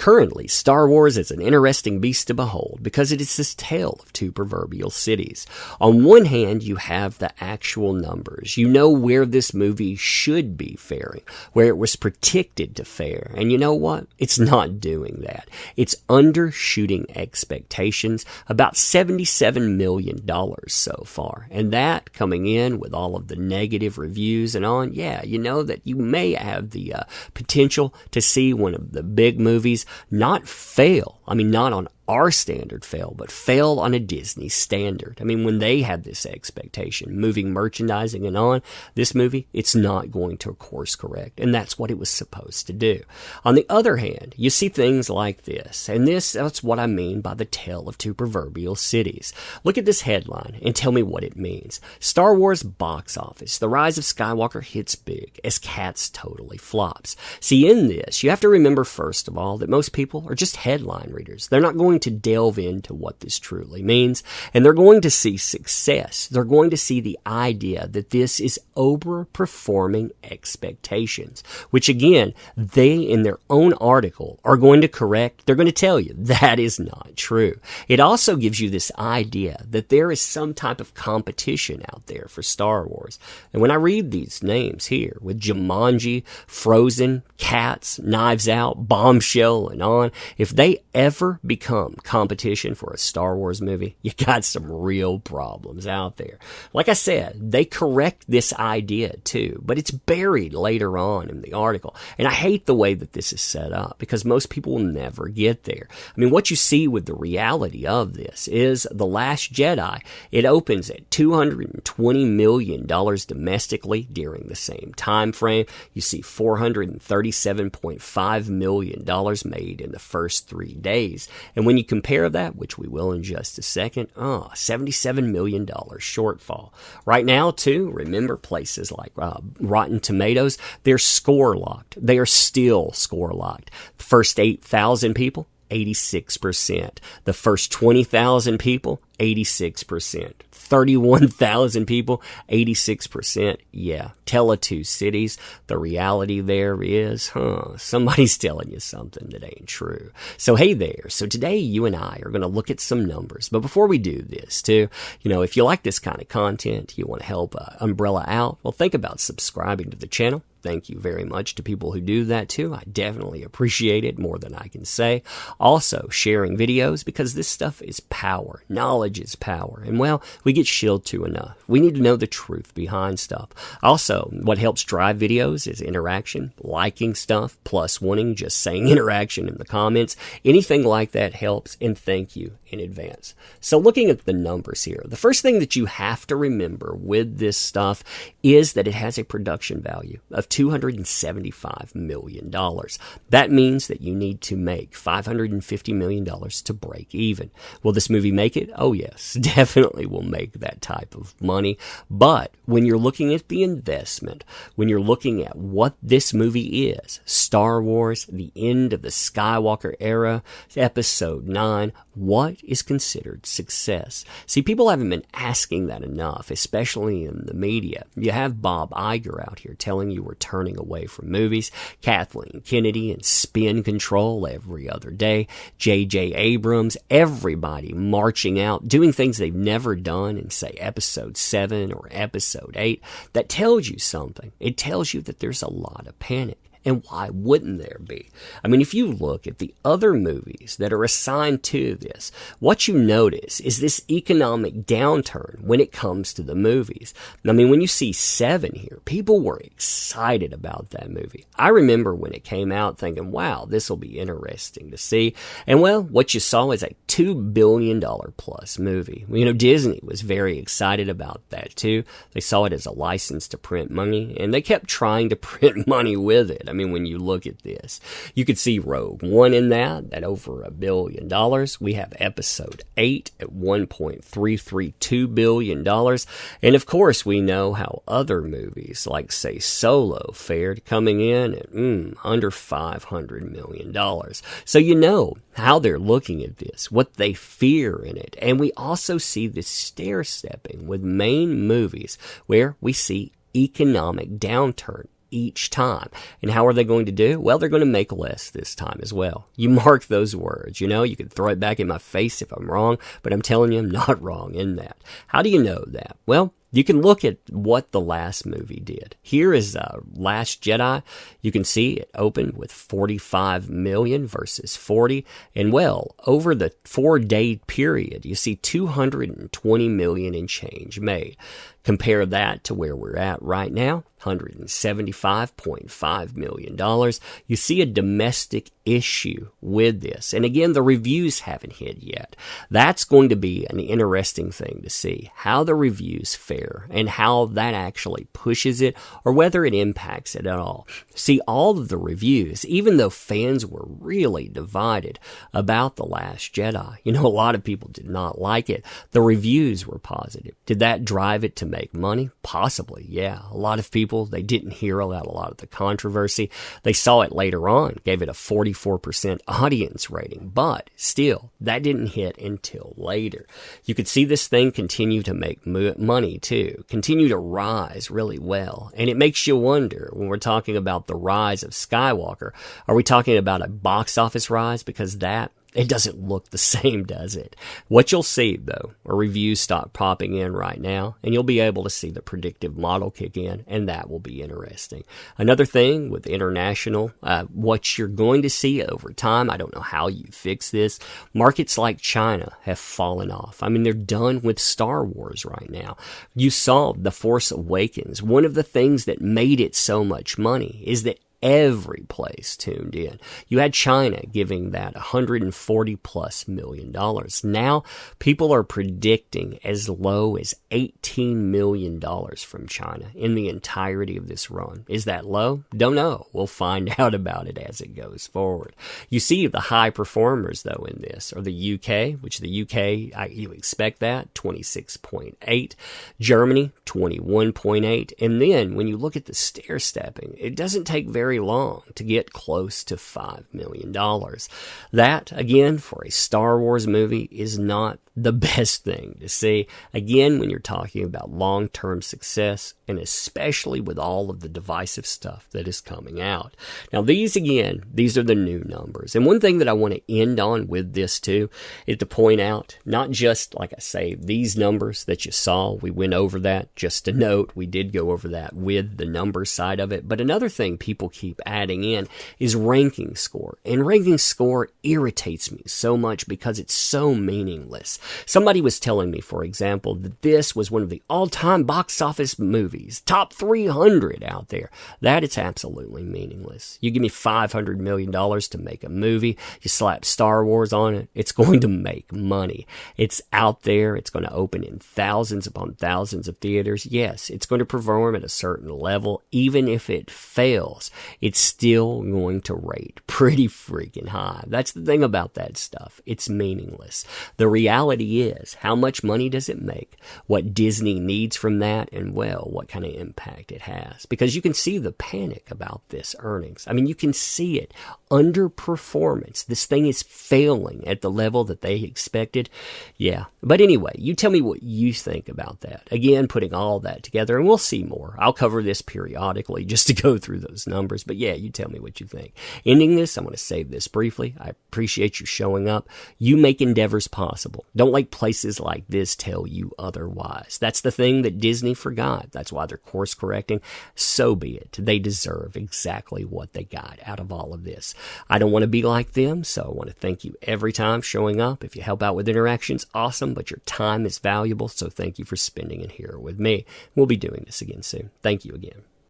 Currently, Star Wars is an interesting beast to behold because it is this tale of two proverbial cities. On one hand, you have the actual numbers. You know where this movie should be faring, where it was predicted to fare. And you know what? It's not doing that. It's undershooting expectations, about $77 million so far. And that coming in with all of the negative reviews and on, yeah, you know that you may have the potential to see one of the big movies not fail. I mean, not on our standard fail, but fail on a Disney standard. I mean, when they had this expectation, moving merchandising and on, this movie, it's not going to course correct. And that's what it was supposed to do. On the other hand, you see things like this. And that's what I mean by the tale of two proverbial cities. Look at this headline and tell me what it means. Star Wars box office. The Rise of Skywalker hits big as Cats totally flops. See, in this, you have to remember, first of all, that most people are just headline readers. They're not going to delve into what this truly means, and they're going to see success. They're going to see the idea that this is overperforming expectations, which again, they in their own article are going to correct. They're going to tell you that is not true. It also gives you this idea that there is some type of competition out there for Star Wars. And when I read these names here with Jumanji, Frozen, Cats, Knives Out, Bombshell, and on, if they ever become competition for a Star Wars movie, you got some real problems out there. Like I said, they correct this idea too, but it's buried later on in the article. And I hate the way that this is set up because most people will never get there. I mean, what you see with the reality of this is The Last Jedi. It opens at $220 million domestically during the same time frame. You see $437.5 million made in the first 3 days. And when you compare that, which we will in just a second, $77 million shortfall. Right now, too, remember places like Rotten Tomatoes, they're score locked. They are still score locked. The first 8,000 people, 86%. The first 20,000 people, 86%. 31,000 people, 86%. Yeah, Tele2 cities. The reality there is, somebody's telling you something that ain't true. So hey there. So today you and I are going to look at some numbers. But before we do this too, if you like this kind of content, you want to help Umbrella out, well, think about subscribing to the channel. Thank you very much to people who do that too. I definitely appreciate it more than I can say. Also, sharing videos because this stuff is power. Knowledge is power. And well, we get shilled to enough. We need to know the truth behind stuff. Also, what helps drive videos is interaction, liking stuff, plus wanting, just saying interaction in the comments. Anything like that helps, and thank you in advance. So looking at the numbers here, the first thing that you have to remember with this stuff is that it has a production value of $275 million. That means that you need to make $550 million to break even. Will this movie make it? Oh yes, definitely will make that type of money. But when you're looking at the investment, when you're looking at what this movie is, Star Wars, the end of the Skywalker era, Episode 9, what is considered success? See, people haven't been asking that enough, especially in the media. You have Bob Iger out here telling you we're turning away from movies, Kathleen Kennedy and spin control every other day, J.J. Abrams, everybody marching out, doing things they've never done in, say, Episode 7 or Episode 8. That tells you something. It tells you that there's a lot of panic. And why wouldn't there be? I mean, if you look at the other movies that are assigned to this, what you notice is this economic downturn when it comes to the movies. I mean, when you see 7 here, people were excited about that movie. I remember when it came out thinking, wow, this will be interesting to see. And well, what you saw is a $2 billion plus movie. Disney was very excited about that too. They saw it as a license to print money, and they kept trying to print money with it. I mean, when you look at this, you could see Rogue One in that over $1 billion. We have Episode 8 at $1.332 billion. And of course, we know how other movies like, say, Solo fared, coming in at under $500 million. So you know how they're looking at this, what they fear in it. And we also see this stair-stepping with main movies where we see economic downturn, each time. And how are they going to do? Well, they're going to make less this time as well. You mark those words. You know, you can throw it back in my face if I'm wrong, but I'm telling you I'm not wrong in that. How do you know that? Well, you can look at what the last movie did. Here is Last Jedi. You can see it opened with 45 million versus 40. And well, over the 4-day period, you see 220 million and change made. Compare that to where we're at right now, $175.5 million. You see a domestic issue with this. And again, the reviews haven't hit yet. That's going to be an interesting thing to see, how the reviews fare and how that actually pushes it or whether it impacts it at all. See, all of the reviews, even though fans were really divided about The Last Jedi, you know, a lot of people did not like it. The reviews were positive. Did that drive it to make money? Possibly, yeah. A lot of people, they didn't hear about a lot of the controversy. They saw it later on, gave it a 44% audience rating, but still, that didn't hit until later. You could see this thing continue to make money too, continue to rise really well. And it makes you wonder, when we're talking about the rise of Skywalker, are we talking about a box office rise? Because it doesn't look the same, does it? What you'll see, though, are reviews stop popping in right now, and you'll be able to see the predictive model kick in, and that will be interesting. Another thing with international, what you're going to see over time, I don't know how you fix this, markets like China have fallen off. I mean, they're done with Star Wars right now. You saw The Force Awakens. One of the things that made it so much money is that every place tuned in. You had China giving that $140+ million. Now, people are predicting as low as $18 million from China in the entirety of this run. Is that low? Don't know. We'll find out about it as it goes forward. You see the high performers, though, in this are the UK, which the UK, you expect that, 26.8. Germany, 21.8. And then when you look at the stair-stepping, it doesn't take very long to get close to $5 million. That, again, for a Star Wars movie is not the best thing to see. Again, when you're talking about long-term success, and especially with all of the divisive stuff that is coming out. Now, these are the new numbers. And one thing that I want to end on with this, too, is to point out, not just, like I say, these numbers that you saw, we went over that. Just a note, we did go over that with the numbers side of it. But another thing people keep adding in is ranking score. And ranking score irritates me so much because it's so meaningless. Somebody was telling me, for example, that this was one of the all-time box office movies, top 300 out there. That it's absolutely meaningless. You give me $500 million to make a movie, you slap Star Wars on it, it's going to make money. It's out there, it's going to open in thousands upon thousands of theaters. Yes, it's going to perform at a certain level. Even if it fails, it's still going to rate pretty freaking high. That's the thing about that stuff. It's meaningless. The reality is, how much money does it make? What Disney needs from that, and well, what kind of impact it has. Because you can see the panic about this earnings. I mean, you can see it. Underperformance. This thing is failing at the level that they expected. Yeah. But anyway, you tell me what you think about that. Again, putting all that together, and we'll see more. I'll cover this periodically just to go through those numbers. But yeah, you tell me what you think. Ending this, I'm going to save this briefly. I appreciate you showing up. You make endeavors possible. Don't let places like this tell you otherwise. That's the thing that Disney forgot. That's why they're course correcting. So be it. They deserve exactly what they got out of all of this. I don't want to be like them, so I want to thank you every time showing up. If you help out with interactions, awesome, but your time is valuable, so thank you for spending it here with me. We'll be doing this again soon. Thank you again.